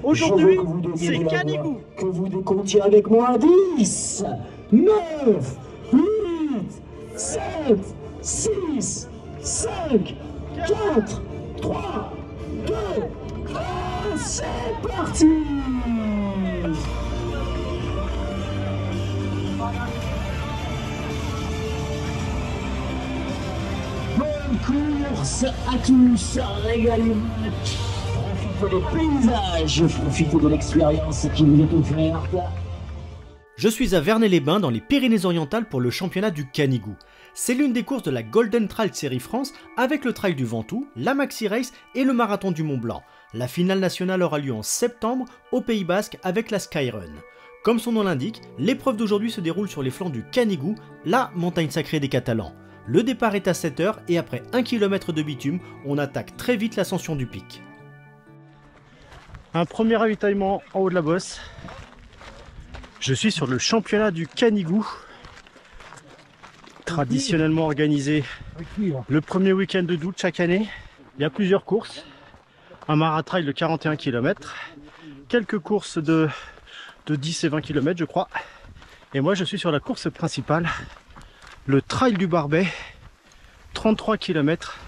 Aujourd'hui, c'est Canigou. Que vous décomptiez avec moi 10, 9, 8, 7, 6, 5, 4, 3, 2, 1, c'est parti! Bonne course à tous, régalez-vous, profitez des paysages, profitez de l'expérience qui vous est offerte. Je suis à Vernay-les-Bains dans les Pyrénées-Orientales pour le championnat du Canigou. C'est l'une des courses de la Golden Trail Series France avec le Trail du Ventoux, la Maxi Race et le Marathon du Mont Blanc. La finale nationale aura lieu en septembre au Pays Basque avec la Skyrun. Comme son nom l'indique, l'épreuve d'aujourd'hui se déroule sur les flancs du Canigou, la montagne sacrée des Catalans. Le départ est à 7 h et après 1 km de bitume, on attaque très vite l'ascension du pic. Un premier ravitaillement en haut de la bosse. Je suis sur le championnat du Canigou, traditionnellement organisé le premier week-end d'août chaque année. Il y a plusieurs courses, un maratrail de 41 km, quelques courses de 10 et 20 km je crois. Et moi je suis sur la course principale, le Trail du Barbet, 33 km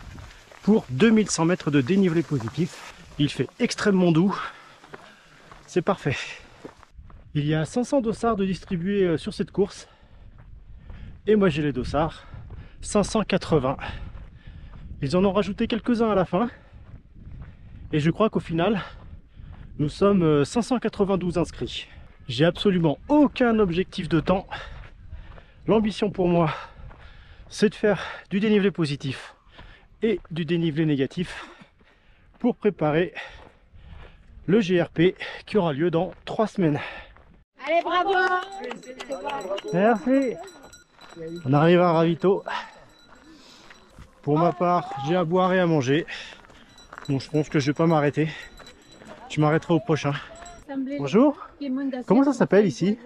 pour 2100 mètres de dénivelé positif. Il fait extrêmement doux, c'est parfait. Il y a 500 dossards de distribués sur cette course. Et moi j'ai les dossards, 580. Ils en ont rajouté quelques-uns à la fin. Et je crois qu'au final, nous sommes 592 inscrits. J'ai absolument aucun objectif de temps. L'ambition pour moi, c'est de faire du dénivelé positif et du dénivelé négatif pour préparer le GRP qui aura lieu dans 3 semaines. Allez, bravo! Merci. On arrive à Ravito. Pour ma part, j'ai à boire et à manger. Bon, je pense que je vais pas m'arrêter. Je m'arrêterai au prochain. Bonjour. Comment ça s'appelle ici?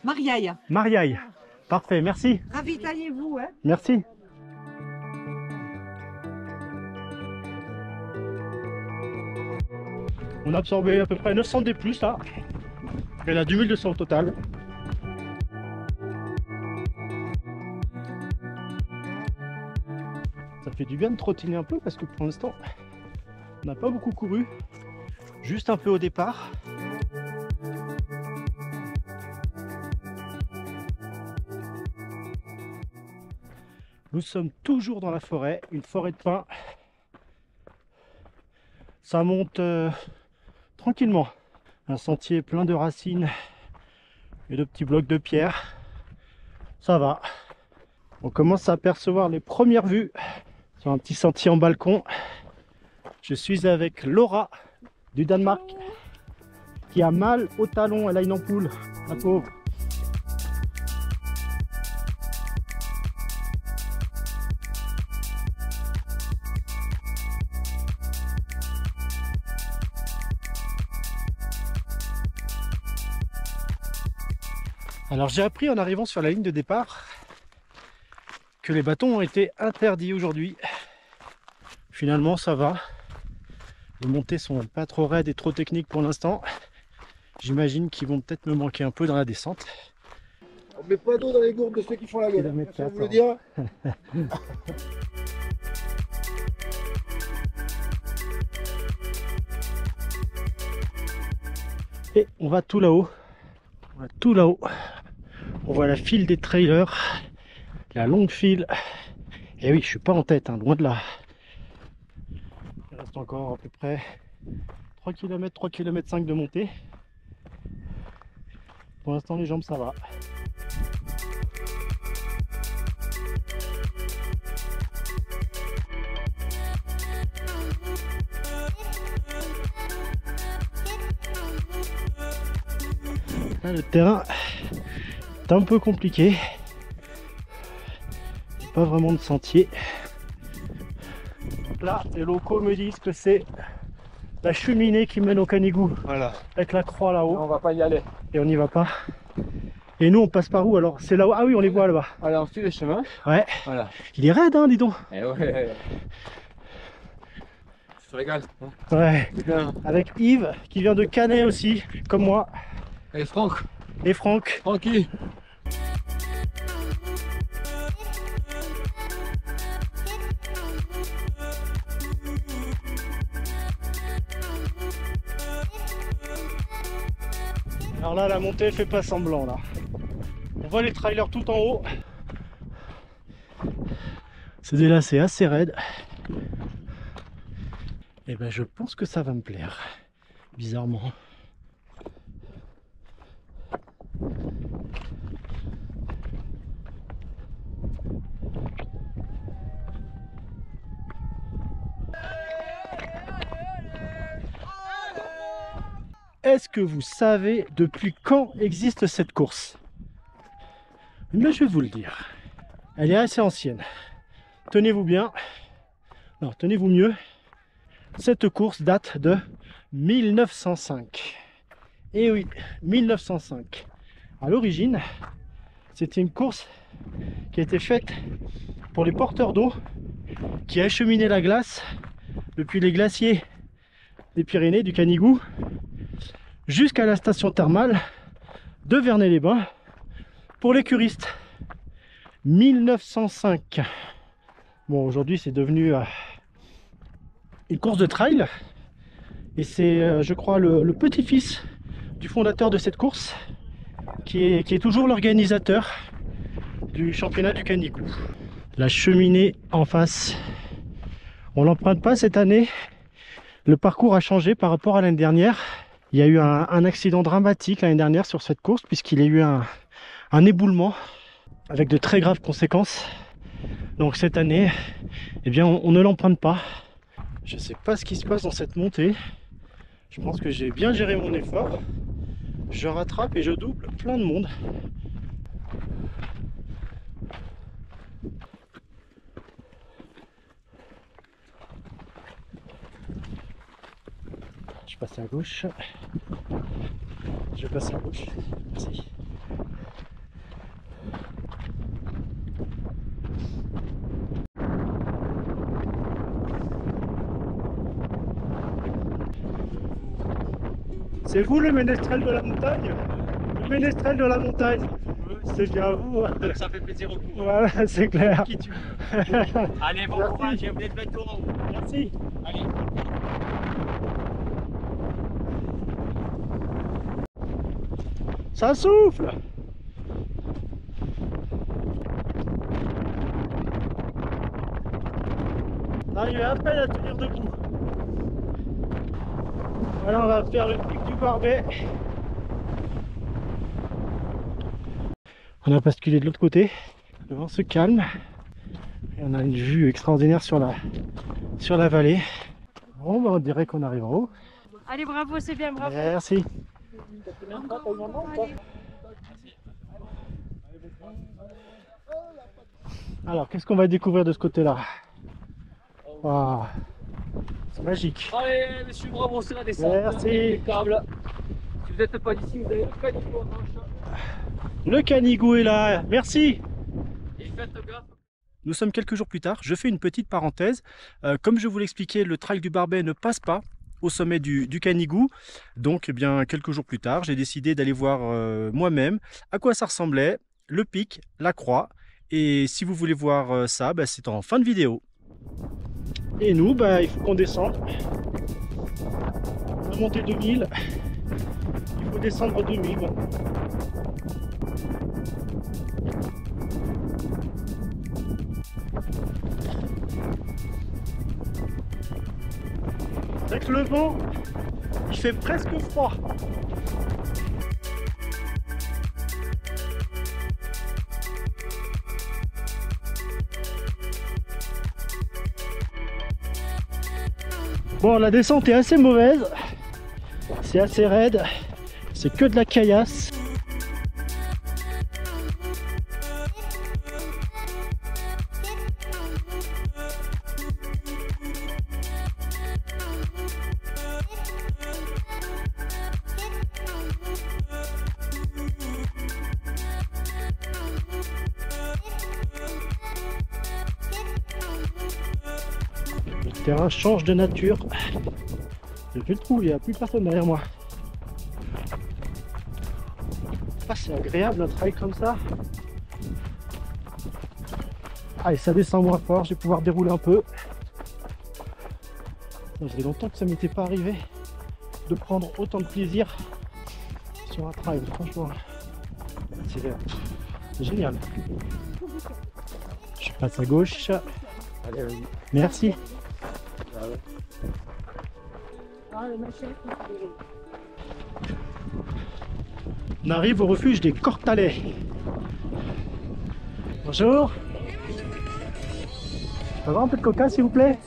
Mariaille. Mariaille. Parfait, merci. Ravitaillez-vous, hein. Merci. On a absorbé à peu près 900 D+, là. Il y en a 2200 au total. Ça fait du bien de trottiner un peu parce que pour l'instant, on n'a pas beaucoup couru. Juste un peu au départ. Nous sommes toujours dans la forêt, une forêt de pins. Ça monte tranquillement. Un sentier plein de racines et de petits blocs de pierre. Ça va. On commence à apercevoir les premières vues sur un petit sentier en balcon. Je suis avec Laura du Danemark qui a mal au talon. Elle a une ampoule, la pauvre. Alors j'ai appris en arrivant sur la ligne de départ que les bâtons ont été interdits aujourd'hui. Finalement ça va. Les montées sont pas trop raides et trop techniques pour l'instant. J'imagine qu'ils vont peut-être me manquer un peu dans la descente. On met pas d'eau dans les gourdes de ceux qui font la gueule. Ça vous le dire. Et on va tout là-haut. On va tout là-haut. On voit la file des trailers, la longue file. Et oui, je suis pas en tête, hein, loin de là. Il reste encore à peu près 3 km, 3 km 5 de montée. Pour l'instant, les jambes, ça va. Là, le terrain est un peu compliqué. Il n'y a pas vraiment de sentier. Là, les locaux me disent que c'est la cheminée qui mène au Canigou. Voilà. Avec la croix là-haut. On va pas y aller. Et on n'y va pas. Et nous, on passe par où alors? C'est là-haut. Ah oui, on les voit là-bas. Voilà, on suit le chemin. Ouais. Voilà. Il est raide, hein, dis donc. Et ouais. se régale. Ouais. C'est bien. Avec Yves qui vient de Canet aussi, comme moi. Et Franck, Et Franck. Francky. Alors là, la montée fait pas semblant là. On voit les trailers tout en haut. C'est des lacets assez raides. Et ben je pense que ça va me plaire. Bizarrement. Est-ce que vous savez depuis quand existe cette course? Mais je vais vous le dire. Elle est assez ancienne. Tenez-vous bien. Non, tenez-vous mieux. Cette course date de 1905. Et oui, 1905. À l'origine, c'était une course qui a été faite pour les porteurs d'eau qui acheminaient la glace depuis les glaciers des Pyrénées, du Canigou, jusqu'à la station thermale de Vernay-les-Bains pour les curistes. 1905. Bon, aujourd'hui c'est devenu une course de trail et c'est je crois le petit-fils du fondateur de cette course qui est toujours l'organisateur du championnat du Canigou. La cheminée en face, on l'emprunte pas cette année. Le parcours a changé par rapport à l'année dernière. Il y a eu un accident dramatique l'année dernière sur cette course puisqu'il y a eu un éboulement avec de très graves conséquences. Donc cette année, eh bien, on ne l'emprunte pas. Je sais pas ce qui se passe dans cette montée. Je pense que j'ai bien géré mon effort. Je rattrape et je double plein de monde. Je passe à gauche. Je passe à gauche. Merci. C'est vous le ménestrel de la montagne? Le ménestrel de la montagne. C'est bien vous. Ça fait plaisir au coup. Voilà, c'est clair. Qui tu veux. Allez, bon Merci. courage, vous êtes bientôt en haut. Merci. Allez. Ça souffle. J'arrive à peine à tenir debout. Voilà, on va faire le pic du Barbet. On a basculé de l'autre côté. Le vent se calme. Et on a une vue extraordinaire sur la vallée. Bon, bah, on dirait qu'on arrive en haut. Allez, bravo, c'est bien, bravo. Merci. Alors, qu'est-ce qu'on va découvrir de ce côté-là? Wow. C'est magique. Allez, monsieur, bravo, c'est la descente. Merci. Impeccable. Si vous n'êtes pas d'ici, vous avez le Canigou en manche. Le Canigou est là. Merci. Et faites gaffe. Nous sommes quelques jours plus tard. Je fais une petite parenthèse. Comme je vous l'expliquais, le trail du Barbet ne passe pas au sommet du Canigou. Donc, eh bien, quelques jours plus tard, j'ai décidé d'aller voir moi-même à quoi ça ressemblait, le pic, la croix. Et si vous voulez voir ça, bah, c'est en fin de vidéo. Et nous, bah, il faut qu'on descende. On a monté 2000. Il faut descendre 2000. Bon. Avec le vent, il fait presque froid. Bon, la descente est assez mauvaise. C'est assez raide. C'est que de la caillasse. terrain change de nature. J'ai fait le trou, il n'y a plus personne derrière moi. Ah, c'est agréable un trail comme ça. Ah, et ça descend moins fort, je vais pouvoir dérouler un peu. Ça faisait longtemps que ça m'était pas arrivé de prendre autant de plaisir sur un trail, franchement. C'est génial. Je passe à gauche. Allez, vas-y. Merci. On arrive au refuge des Cortalais. Bonjour. Je peux avoir un peu de coca s'il vous plaît?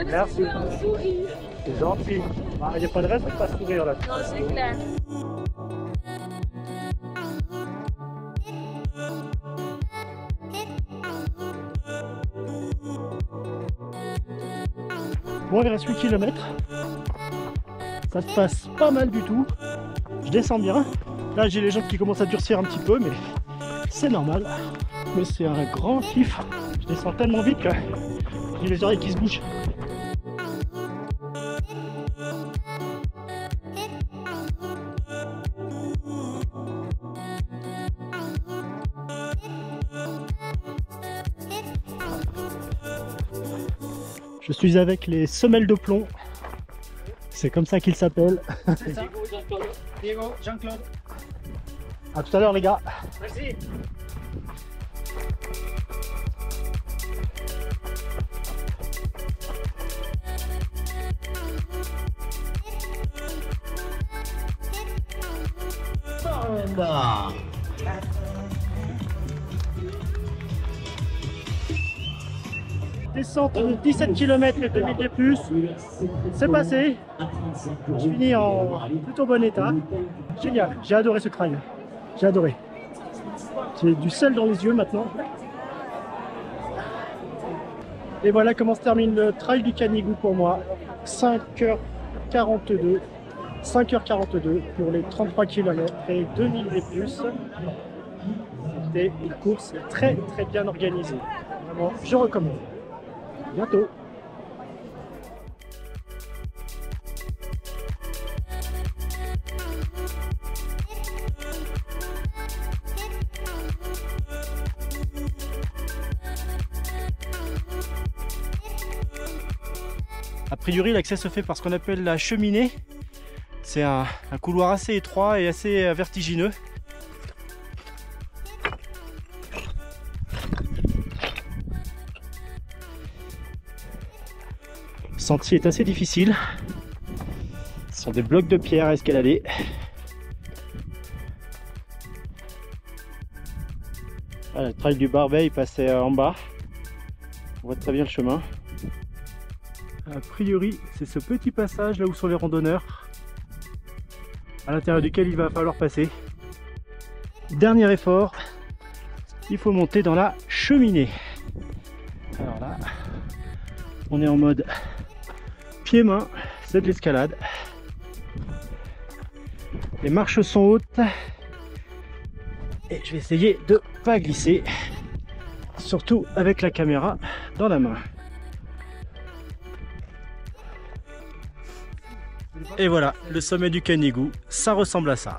Merci. C'est gentil. Il n'y a pas de raison de ne pas sourire là. Non, c'est clair. Bon, il reste 8 km. Ça se passe pas mal du tout. Je descends bien. Là, j'ai les jambes qui commencent à durcir un petit peu, mais c'est normal. Mais c'est un grand kiff. Je descends tellement vite que j'ai les oreilles qui se bougent. Je suis avec les semelles de plomb. C'est comme ça qu'ils s'appellent. Diego, Jean-Claude. A tout à l'heure les gars. Merci. Descente de 17 km et 2000 de plus. C'est passé. Je finis en plutôt bon état. Génial, j'ai adoré ce trail. J'ai adoré. J'ai du sel dans les yeux maintenant. Et voilà comment se termine le trail du Canigou pour moi. 5h42. 5h42 pour les 33 km et 2000 et plus. C'était une course très bien organisée. Vraiment, je recommande. À bientôt. A priori, l'accès se fait par ce qu'on appelle la cheminée. C'est un couloir assez étroit et assez vertigineux. Le sentier est assez difficile. Ce sont des blocs de pierre à escalader. Voilà, le trail du Barbet il passait en bas. On voit très bien le chemin. A priori, c'est ce petit passage là où sont les randonneurs, à l'intérieur duquel il va falloir passer. Dernier effort, il faut monter dans la cheminée. Alors là, on est en mode pied-main, c'est de l'escalade. Les marches sont hautes et je vais essayer de ne pas glisser, surtout avec la caméra dans la main. Et voilà, le sommet du Canigou, ça ressemble à ça.